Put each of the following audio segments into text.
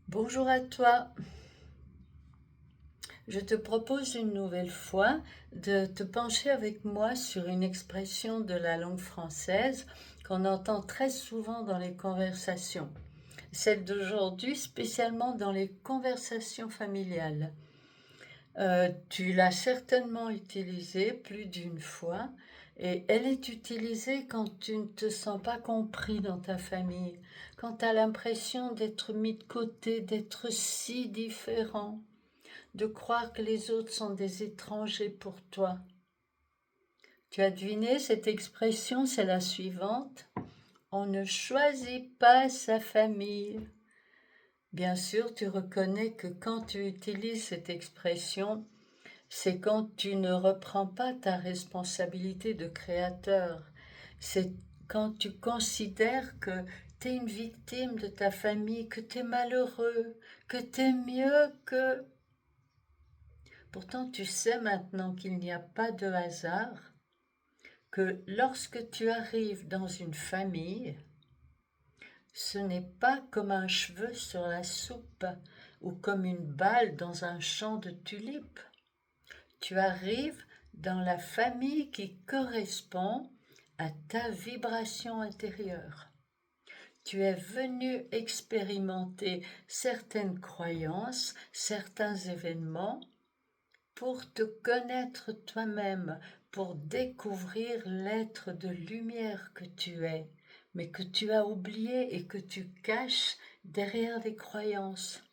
Bonjour à toi. Je te propose une nouvelle fois de te pencher avec moi sur une expression de la langue française qu'on entend très souvent dans les conversations. Celle d'aujourd'hui, spécialement dans les conversations familiales. Tu l'as certainement utilisée plus d'une fois et elle est utilisée quand tu ne te sens pas compris dans ta famille, quand tu as l'impression d'être mis de côté, d'être si différent, de croire que les autres sont des étrangers pour toi. Tu as deviné, cette expression, c'est la suivante. On ne choisit pas sa famille. Bien sûr, tu reconnais que quand tu utilises cette expression, c'est quand tu ne reprends pas ta responsabilité de créateur. C'est quand tu considères que tu es une victime de ta famille, que tu es malheureux, que tu es mieux que... Pourtant, tu sais maintenant qu'il n'y a pas de hasard, que lorsque tu arrives dans une famille, ce n'est pas comme un cheveu sur la soupe ou comme une balle dans un champ de tulipes. Tu arrives dans la famille qui correspond à ta vibration intérieure. Tu es venu expérimenter certaines croyances, certains événements pour te connaître toi-même, pour découvrir l'être de lumière que tu es, mais que tu as oublié et que tu caches derrière des croyances.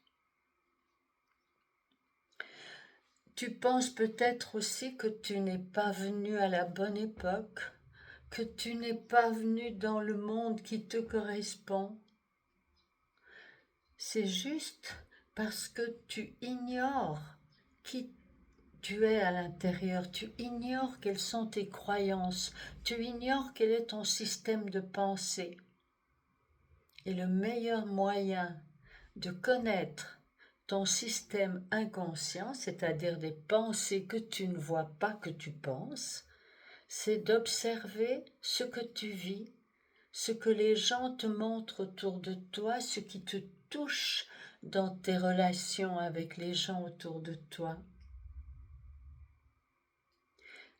Tu penses peut-être aussi que tu n'es pas venu à la bonne époque, que tu n'es pas venu dans le monde qui te correspond. C'est juste parce que tu ignores qui tu es à l'intérieur, tu ignores quelles sont tes croyances, tu ignores quel est ton système de pensée. Et le meilleur moyen de connaître ton système inconscient, c'est-à-dire des pensées que tu ne vois pas que tu penses, c'est d'observer ce que tu vis, ce que les gens te montrent autour de toi, ce qui te touche dans tes relations avec les gens autour de toi.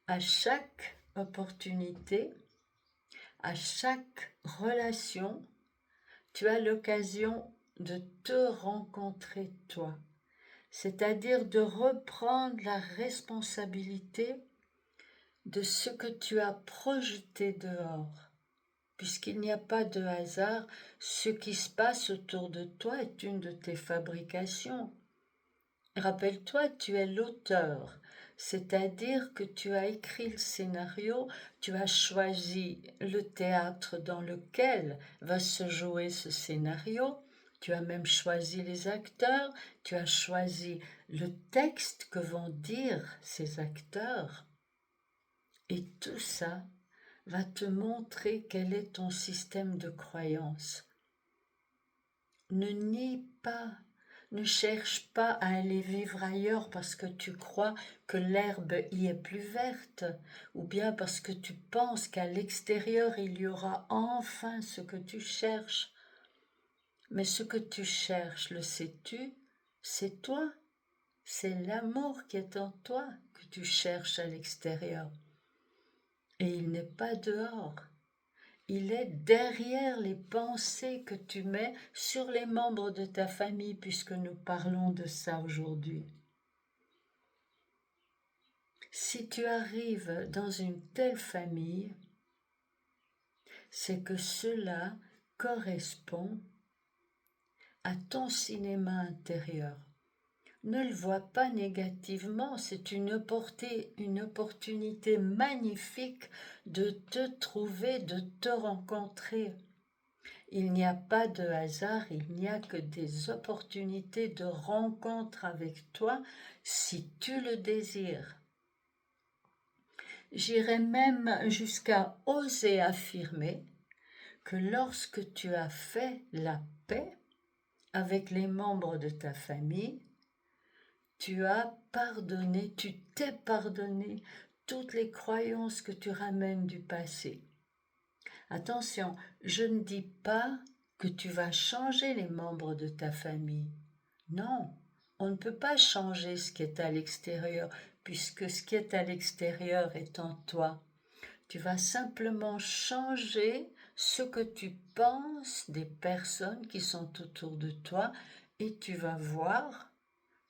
À chaque opportunité, à chaque relation, tu as l'occasion de te rencontrer toi, c'est-à-dire de reprendre la responsabilité de ce que tu as projeté dehors. Puisqu'il n'y a pas de hasard, ce qui se passe autour de toi est une de tes fabrications. Rappelle-toi, tu es l'auteur, c'est-à-dire que tu as écrit le scénario, tu as choisi le théâtre dans lequel va se jouer ce scénario, tu as même choisi les acteurs, tu as choisi le texte que vont dire ces acteurs. Et tout ça va te montrer quel est ton système de croyance. Ne nie pas, ne cherche pas à aller vivre ailleurs parce que tu crois que l'herbe y est plus verte, ou bien parce que tu penses qu'à l'extérieur il y aura enfin ce que tu cherches. Mais ce que tu cherches, le sais-tu, c'est toi, c'est l'amour qui est en toi que tu cherches à l'extérieur. Et il n'est pas dehors. Il est derrière les pensées que tu mets sur les membres de ta famille, puisque nous parlons de ça aujourd'hui. Si tu arrives dans une telle famille, c'est que cela correspond à ton cinéma intérieur. Ne le vois pas négativement, c'est une opportunité magnifique de te trouver, de te rencontrer. Il n'y a pas de hasard, il n'y a que des opportunités de rencontre avec toi si tu le désires. J'irai même jusqu'à oser affirmer que lorsque tu as fait la paix avec les membres de ta famille, tu as pardonné, tu t'es pardonné toutes les croyances que tu ramènes du passé. Attention, je ne dis pas que tu vas changer les membres de ta famille. Non, on ne peut pas changer ce qui est à l'extérieur, puisque ce qui est à l'extérieur est en toi. Tu vas simplement changer ce que tu penses des personnes qui sont autour de toi et tu vas voir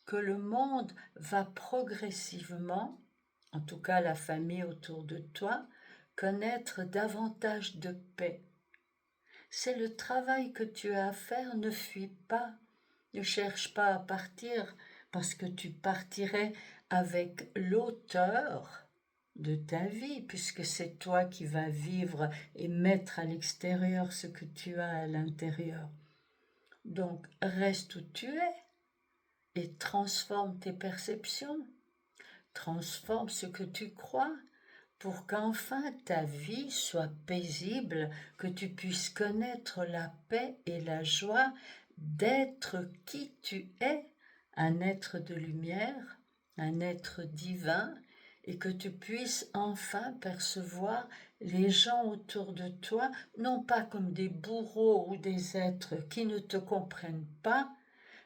que le monde va progressivement, en tout cas la famille autour de toi, connaître davantage de paix. C'est le travail que tu as à faire, ne fuis pas, ne cherche pas à partir, parce que tu partirais avec l'auteur de ta vie, puisque c'est toi qui vas vivre et mettre à l'extérieur ce que tu as à l'intérieur. Donc reste où tu es et transforme tes perceptions, transforme ce que tu crois pour qu'enfin ta vie soit paisible, que tu puisses connaître la paix et la joie d'être qui tu es, un être de lumière, un être divin, et que tu puisses enfin percevoir les gens autour de toi, non pas comme des bourreaux ou des êtres qui ne te comprennent pas,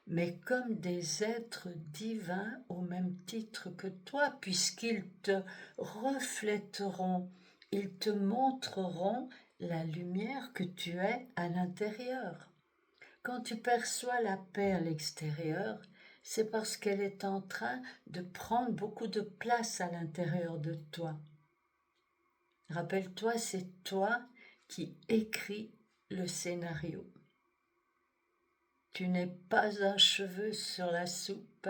mais comme des êtres divins au même titre que toi, puisqu'ils te reflèteront, ils te montreront la lumière que tu es à l'intérieur. Quand tu perçois la paix à l'extérieur, c'est parce qu'elle est en train de prendre beaucoup de place à l'intérieur de toi. Rappelle-toi, c'est toi qui écris le scénario. Tu n'es pas un cheveu sur la soupe,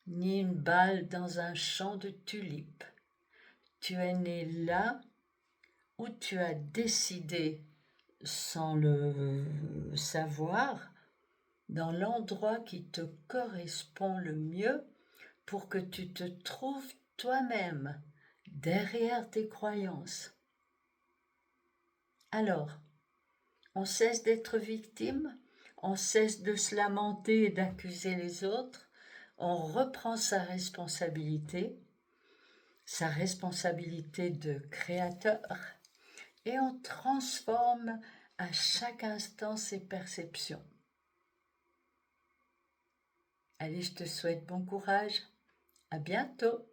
ni une balle dans un champ de tulipes. Tu es né là où tu as décidé, sans le savoir, dans l'endroit qui te correspond le mieux pour que tu te trouves toi-même derrière tes croyances. Alors, on cesse d'être victime, on cesse de se lamenter et d'accuser les autres, on reprend sa responsabilité de créateur, et on transforme à chaque instant ses perceptions. Allez, je te souhaite bon courage. À bientôt.